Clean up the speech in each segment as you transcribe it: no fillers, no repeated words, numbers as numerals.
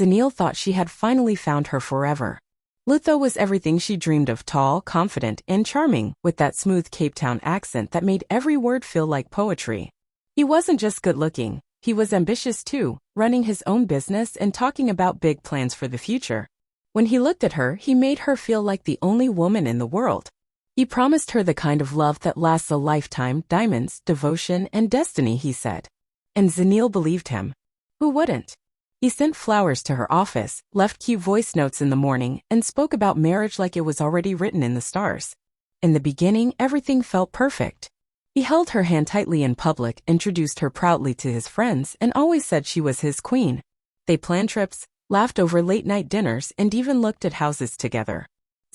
Zanil thought she had finally found her forever. Lutho was everything she dreamed of, tall, confident, and charming, with that smooth Cape Town accent that made every word feel like poetry. He wasn't just good-looking, he was ambitious too, running his own business and talking about big plans for the future. When he looked at her, he made her feel like the only woman in the world. He promised her the kind of love that lasts a lifetime, diamonds, devotion, and destiny, he said. And Zanil believed him. Who wouldn't? He sent flowers to her office, left cute voice notes in the morning, and spoke about marriage like it was already written in the stars. In the beginning, everything felt perfect. He held her hand tightly in public, introduced her proudly to his friends, and always said she was his queen. They planned trips, laughed over late-night dinners, and even looked at houses together.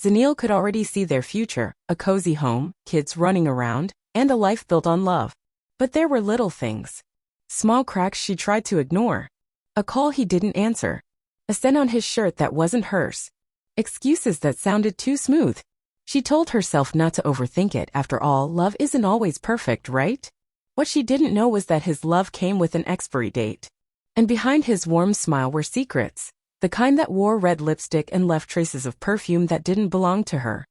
Zanil could already see their future, a cozy home, kids running around, and a life built on love. But there were little things. Small cracks she tried to ignore. A call he didn't answer. A scent on his shirt that wasn't hers. Excuses that sounded too smooth. She told herself not to overthink it. After all, love isn't always perfect, right? What she didn't know was that his love came with an expiry date. And behind his warm smile were secrets. The kind that wore red lipstick and left traces of perfume that didn't belong to her.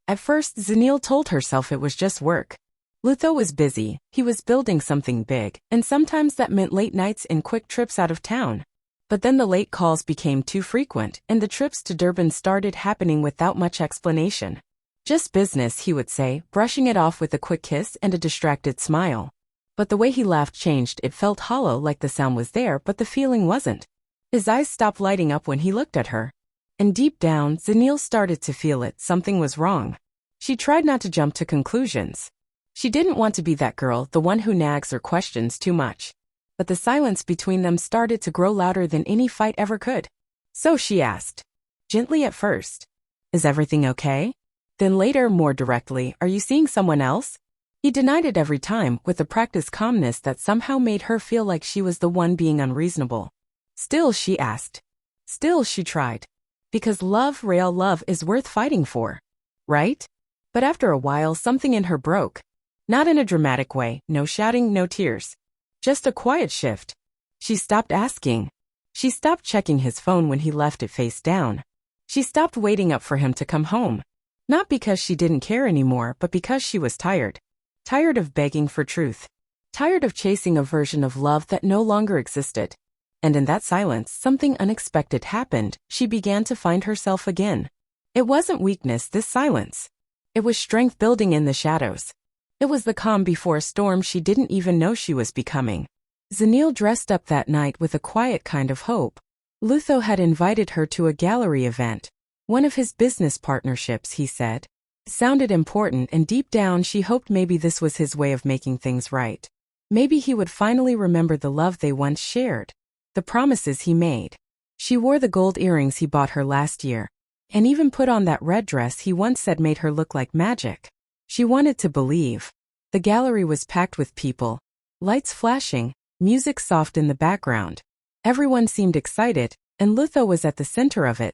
At first, Zanil told herself it was just work. Lutho was busy, he was building something big, and sometimes that meant late nights and quick trips out of town. But then the late calls became too frequent, and the trips to Durban started happening without much explanation. Just business, he would say, brushing it off with a quick kiss and a distracted smile. But the way he laughed changed. It felt hollow, like the sound was there but the feeling wasn't. His eyes stopped lighting up when he looked at her. And deep down, Zanil started to feel it. Something was wrong. She tried not to jump to conclusions. She didn't want to be that girl, the one who nags or questions too much. But the silence between them started to grow louder than any fight ever could. So she asked. Gently at first. Is everything okay? Then later, more directly, are you seeing someone else? He denied it every time, with a practiced calmness that somehow made her feel like she was the one being unreasonable. Still, she asked. Still, she tried. Because love, real love, is worth fighting for. Right? But after a while, something in her broke. Not in a dramatic way, no shouting, no tears. Just a quiet shift. She stopped asking. She stopped checking his phone when he left it face down. She stopped waiting up for him to come home. Not because she didn't care anymore, but because she was tired. Tired of begging for truth. Tired of chasing a version of love that no longer existed. And in that silence, something unexpected happened. She began to find herself again. It wasn't weakness, this silence. It was strength building in the shadows. It was the calm before a storm she didn't even know she was becoming. Zanil dressed up that night with a quiet kind of hope. Lutho had invited her to a gallery event. One of his business partnerships, he said. It sounded important, and deep down she hoped maybe this was his way of making things right. Maybe he would finally remember the love they once shared. The promises he made. She wore the gold earrings he bought her last year. And even put on that red dress he once said made her look like magic. She wanted to believe. The gallery was packed with people. Lights flashing, music soft in the background. Everyone seemed excited, and Lutho was at the center of it.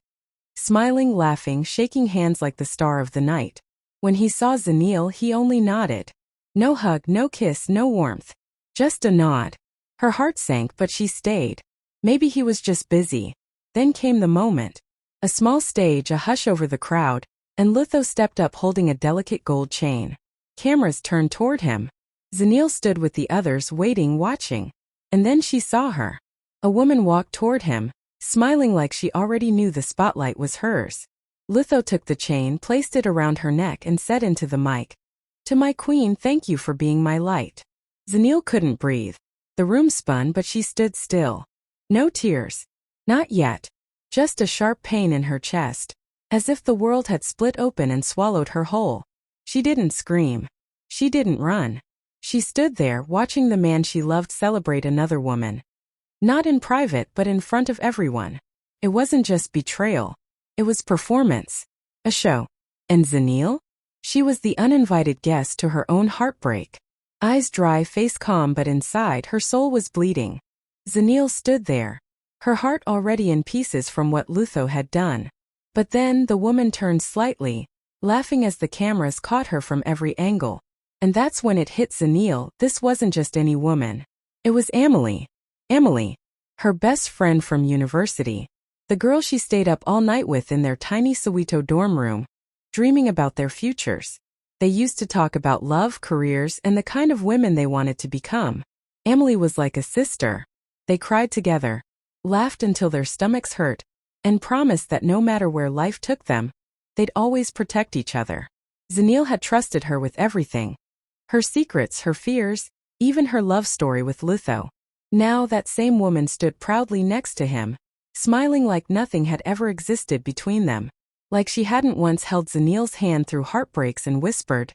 Smiling, laughing, shaking hands like the star of the night. When he saw Zanil, he only nodded. No hug, no kiss, no warmth. Just a nod. Her heart sank, but she stayed. Maybe he was just busy. Then came the moment. A small stage, a hush over the crowd, and Lutho stepped up holding a delicate gold chain. Cameras turned toward him. Zanil stood with the others, waiting, watching. And then she saw her. A woman walked toward him, smiling like she already knew the spotlight was hers. Lutho took the chain, placed it around her neck, and said into the mic, "To my queen, thank you for being my light." Zanil couldn't breathe. The room spun, but she stood still. No tears. Not yet. Just a sharp pain in her chest. As if the world had split open and swallowed her whole. She didn't scream. She didn't run. She stood there, watching the man she loved celebrate another woman. Not in private, but in front of everyone. It wasn't just betrayal. It was performance. A show. And Zanil? She was the uninvited guest to her own heartbreak. Eyes dry, face calm, but inside her soul was bleeding. Zanil stood there. Her heart already in pieces from what Lutho had done. But then the woman turned slightly, laughing as the cameras caught her from every angle. And that's when it hit Zanil. This wasn't just any woman. It was Emily. Emily. Her best friend from university. The girl she stayed up all night with in their tiny Soweto dorm room, dreaming about their futures. They used to talk about love, careers, and the kind of women they wanted to become. Emily was like a sister. They cried together, laughed until their stomachs hurt, and promised that no matter where life took them, they'd always protect each other. Zanil had trusted her with everything. Her secrets, her fears, even her love story with Lutho. Now that same woman stood proudly next to him, smiling like nothing had ever existed between them. Like she hadn't once held Zanil's hand through heartbreaks and whispered,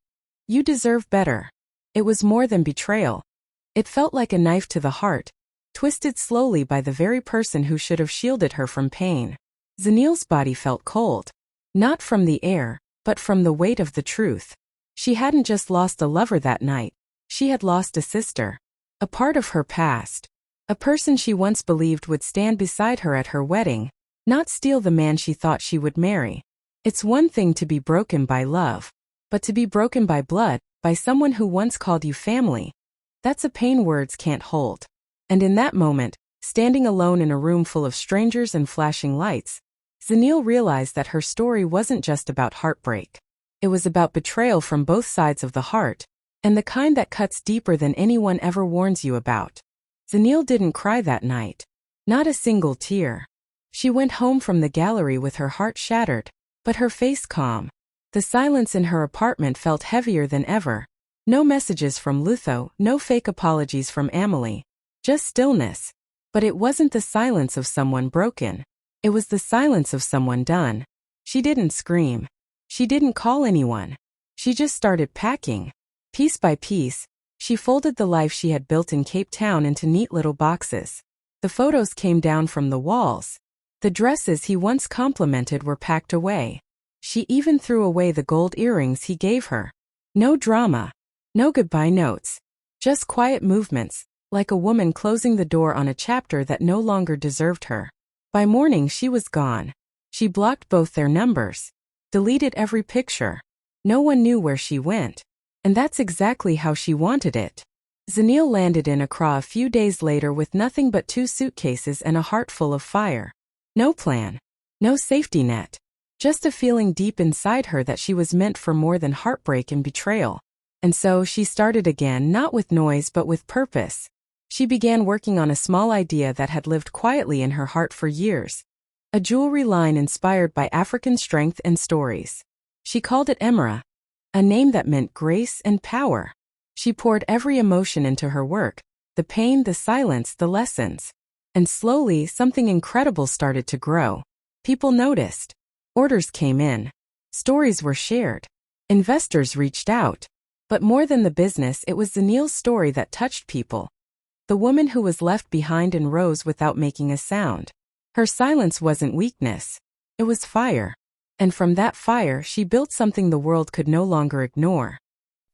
"You deserve better." It was more than betrayal. It felt like a knife to the heart, twisted slowly by the very person who should have shielded her from pain. Zanil's body felt cold. Not from the air, but from the weight of the truth. She hadn't just lost a lover that night. She had lost a sister. A part of her past. A person she once believed would stand beside her at her wedding, not steal the man she thought she would marry. It's one thing to be broken by love, but to be broken by blood, by someone who once called you family, that's a pain words can't hold. And in that moment, standing alone in a room full of strangers and flashing lights, Zanil realized that her story wasn't just about heartbreak. It was about betrayal from both sides of the heart, and the kind that cuts deeper than anyone ever warns you about. Zanil didn't cry that night. Not a single tear. She went home from the gallery with her heart shattered, but her face calm. The silence in her apartment felt heavier than ever. No messages from Lutho, no fake apologies from Emily. Just stillness. But it wasn't the silence of someone broken. It was the silence of someone done. She didn't scream. She didn't call anyone. She just started packing. Piece by piece, she folded the life she had built in Cape Town into neat little boxes. The photos came down from the walls. The dresses he once complimented were packed away. She even threw away the gold earrings he gave her. No drama. No goodbye notes. Just quiet movements, like a woman closing the door on a chapter that no longer deserved her. By morning she was gone. She blocked both their numbers. Deleted every picture. No one knew where she went. And that's exactly how she wanted it. Zanil landed in Accra a few days later with nothing but 2 suitcases and a heart full of fire. No plan. No safety net. Just a feeling deep inside her that she was meant for more than heartbreak and betrayal. And so she started again, not with noise but with purpose. She began working on a small idea that had lived quietly in her heart for years. A jewelry line inspired by African strength and stories. She called it Emira, a name that meant grace and power. She poured every emotion into her work, the pain, the silence, the lessons. And slowly, something incredible started to grow. People noticed. Orders came in. Stories were shared. Investors reached out. But more than the business, it was Zanil's story that touched people. The woman who was left behind and rose without making a sound. Her silence wasn't weakness. It was fire. And from that fire, she built something the world could no longer ignore.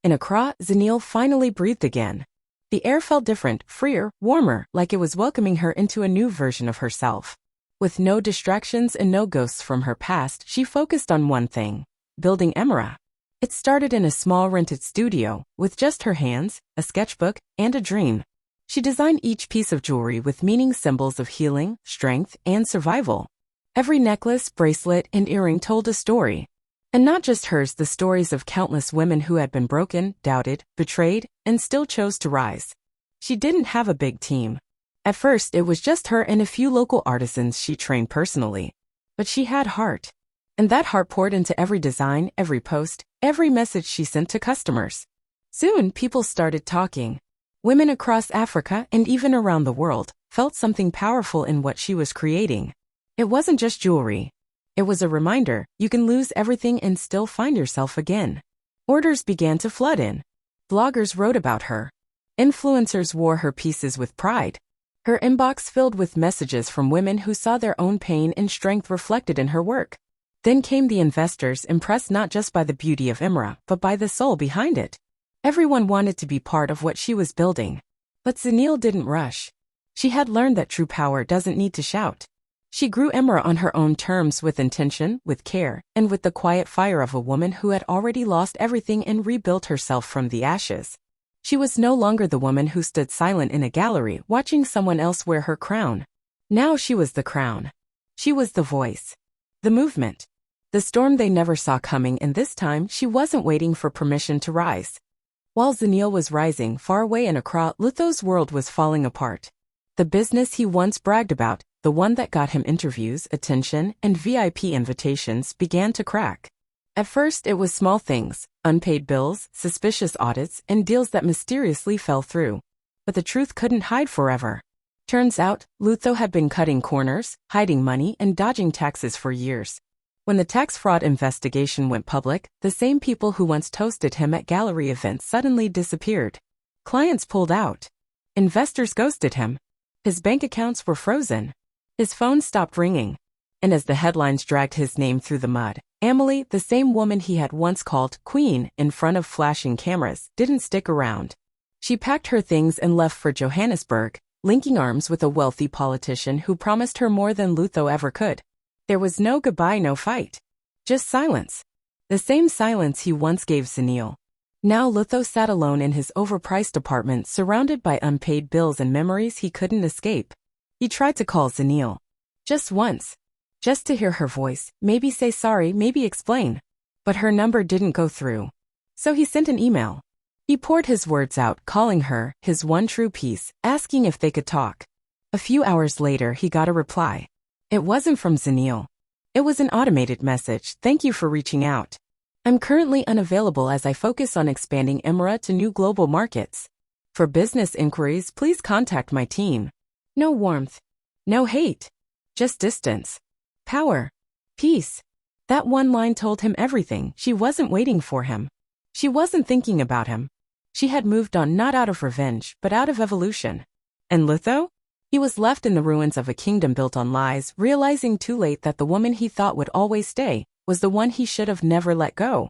In Accra, Zanil finally breathed again. The air felt different, freer, warmer, like it was welcoming her into a new version of herself. With no distractions and no ghosts from her past, she focused on one thing: building Emira. It started in a small rented studio, with just her hands, a sketchbook, and a dream. She designed each piece of jewelry with meaning symbols of healing, strength, and survival. Every necklace, bracelet, and earring told a story. And not just hers, the stories of countless women who had been broken, doubted, betrayed, and still chose to rise. She didn't have a big team. At first, it was just her and a few local artisans she trained personally. But she had heart. And that heart poured into every design, every post, every message she sent to customers. Soon, people started talking. Women across Africa and even around the world felt something powerful in what she was creating. It wasn't just jewelry. It was a reminder you can lose everything and still find yourself again. Orders began to flood in. Bloggers wrote about her. Influencers wore her pieces with pride. Her inbox filled with messages from women who saw their own pain and strength reflected in her work. Then came the investors, impressed not just by the beauty of Emira, but by the soul behind it. Everyone wanted to be part of what she was building. But Zanil didn't rush. She had learned that true power doesn't need to shout. She grew Emira on her own terms, with intention, with care, and with the quiet fire of a woman who had already lost everything and rebuilt herself from the ashes. She was no longer the woman who stood silent in a gallery watching someone else wear her crown. Now she was the crown. She was the voice. The movement. The storm they never saw coming, and this time she wasn't waiting for permission to rise. While Zenil was rising far away in Accra, Lutho's world was falling apart. The business he once bragged about, the one that got him interviews, attention, and VIP invitations, began to crack. At first it was small things, unpaid bills, suspicious audits, and deals that mysteriously fell through. But the truth couldn't hide forever. Turns out, Lutho had been cutting corners, hiding money, and dodging taxes for years. When the tax fraud investigation went public, the same people who once toasted him at gallery events suddenly disappeared. Clients pulled out. Investors ghosted him. His bank accounts were frozen. His phone stopped ringing. And as the headlines dragged his name through the mud, Amelie, the same woman he had once called Queen in front of flashing cameras, didn't stick around. She packed her things and left for Johannesburg, linking arms with a wealthy politician who promised her more than Lutho ever could. There was no goodbye, no fight. Just silence. The same silence he once gave Zenil. Now Lutho sat alone in his overpriced apartment, surrounded by unpaid bills and memories he couldn't escape. He tried to call Zenil. Just once. Just to hear her voice, maybe say sorry, maybe explain. But her number didn't go through. So he sent an email. He poured his words out, calling her, his one true piece, asking if they could talk. A few hours later he got a reply. It wasn't from Zenil. It was an automated message. Thank you for reaching out. I'm currently unavailable as I focus on expanding Emira to new global markets. For business inquiries, please contact my team. No warmth. No hate. Just distance. Power. Peace. That one line told him everything. She wasn't waiting for him. She wasn't thinking about him. She had moved on, not out of revenge, but out of evolution. And Lutho? He was left in the ruins of a kingdom built on lies, realizing too late that the woman he thought would always stay was the one he should have never let go.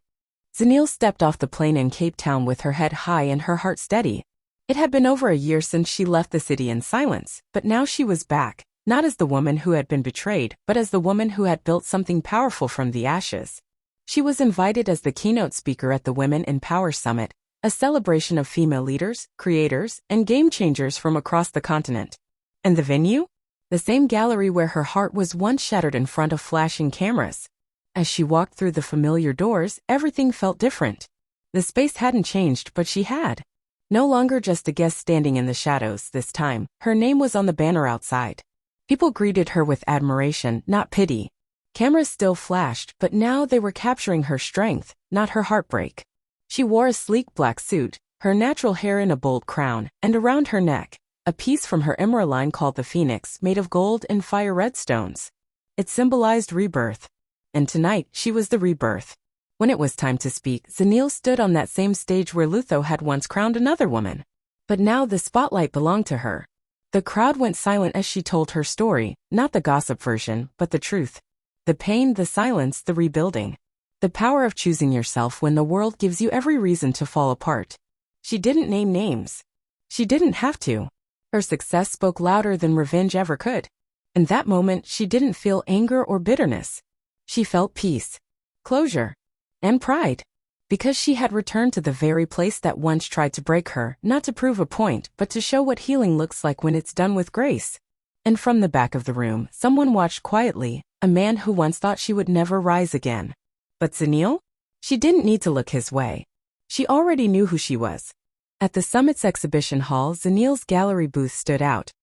Zenil stepped off the plane in Cape Town with her head high and her heart steady. It had been over a year since she left the city in silence, but now she was back, not as the woman who had been betrayed, but as the woman who had built something powerful from the ashes. She was invited as the keynote speaker at the Women in Power Summit, a celebration of female leaders, creators, and game changers from across the continent. And the venue? The same gallery where her heart was once shattered in front of flashing cameras. As she walked through the familiar doors, everything felt different. The space hadn't changed, but she had. No longer just a guest standing in the shadows this time, her name was on the banner outside. People greeted her with admiration, not pity. Cameras still flashed, but now they were capturing her strength, not her heartbreak. She wore a sleek black suit, her natural hair in a bold crown, and around her neck, a piece from her emerald line called the Phoenix, made of gold and fire red stones. It symbolized rebirth. And tonight, she was the rebirth. When it was time to speak, Zenil stood on that same stage where Lutho had once crowned another woman. But now the spotlight belonged to her. The crowd went silent as she told her story, not the gossip version, but the truth. The pain, the silence, the rebuilding. The power of choosing yourself when the world gives you every reason to fall apart. She didn't name names. She didn't have to. Her success spoke louder than revenge ever could. In that moment, she didn't feel anger or bitterness. She felt peace, closure, and pride. Because she had returned to the very place that once tried to break her, not to prove a point, but to show what healing looks like when it's done with grace. And from the back of the room, someone watched quietly, a man who once thought she would never rise again. But Zenil? She didn't need to look his way. She already knew who she was. At the Summit's exhibition hall, Zenil's gallery booth stood out.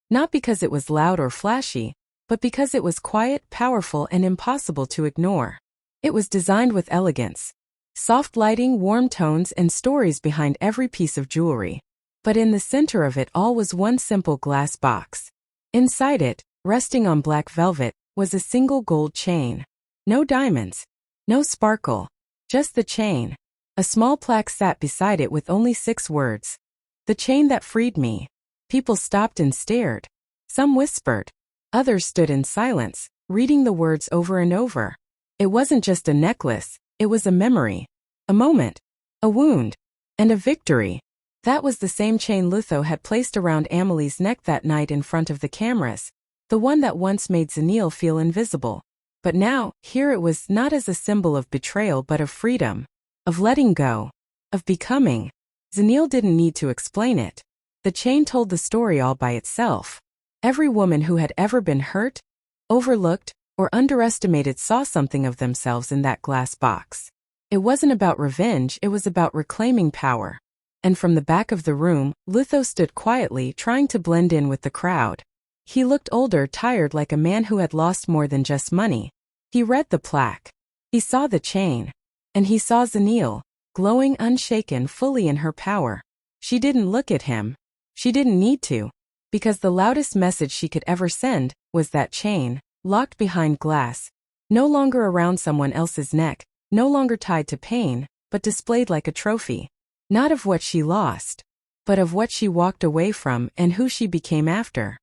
Not because it was loud or flashy, but because it was quiet, powerful, and impossible to ignore. It was designed with elegance. Soft lighting, warm tones, and stories behind every piece of jewelry. But in the center of it all was one simple glass box. Inside it, resting on black velvet, was a single gold chain. No diamonds. No sparkle. Just the chain. A small plaque sat beside it with only 6 words. The chain that freed me. People stopped and stared. Some whispered. Others stood in silence, reading the words over and over. It wasn't just a necklace, it was a memory. A moment. A wound. And a victory. That was the same chain Lutho had placed around Amelie's neck that night in front of the cameras. The one that once made Zenil feel invisible. But now, here it was not as a symbol of betrayal but of freedom. Of letting go. Of becoming. Zenil didn't need to explain it. The chain told the story all by itself. Every woman who had ever been hurt, overlooked, or underestimated saw something of themselves in that glass box. It wasn't about revenge, it was about reclaiming power. And from the back of the room, Lutho stood quietly, trying to blend in with the crowd. He looked older, tired, like a man who had lost more than just money. He read the plaque. He saw the chain. And he saw Zenil, glowing, unshaken, fully in her power. She didn't look at him. She didn't need to. Because the loudest message she could ever send was that chain, locked behind glass, no longer around someone else's neck, no longer tied to pain, but displayed like a trophy. Not of what she lost, but of what she walked away from and who she became after.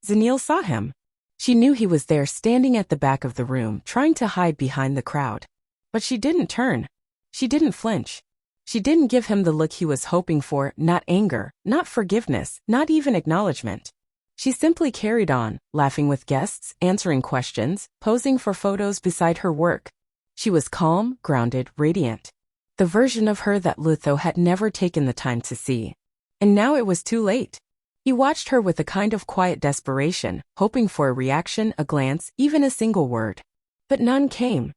Zenil saw him. She knew he was there, standing at the back of the room, trying to hide behind the crowd. But she didn't turn. She didn't flinch. She didn't give him the look he was hoping for, not anger, not forgiveness, not even acknowledgement. She simply carried on, laughing with guests, answering questions, posing for photos beside her work. She was calm, grounded, radiant. The version of her that Lutho had never taken the time to see. And now it was too late. He watched her with a kind of quiet desperation, hoping for a reaction, a glance, even a single word. But none came.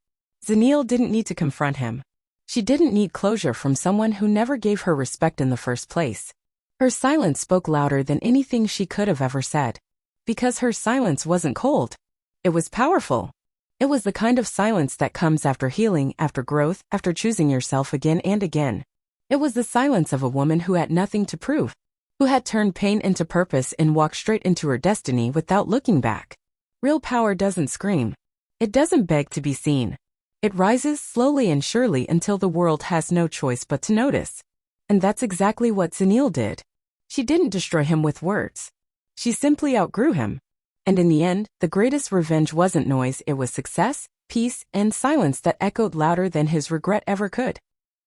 Zenil didn't need to confront him. She didn't need closure from someone who never gave her respect in the first place. Her silence spoke louder than anything she could have ever said. Because her silence wasn't cold. It was powerful. It was the kind of silence that comes after healing, after growth, after choosing yourself again and again. It was the silence of a woman who had nothing to prove, who had turned pain into purpose and walked straight into her destiny without looking back. Real power doesn't scream. It doesn't beg to be seen. It rises slowly and surely until the world has no choice but to notice. And that's exactly what Zenil did. She didn't destroy him with words. She simply outgrew him. And in the end, the greatest revenge wasn't noise, it was success, peace, and silence that echoed louder than his regret ever could.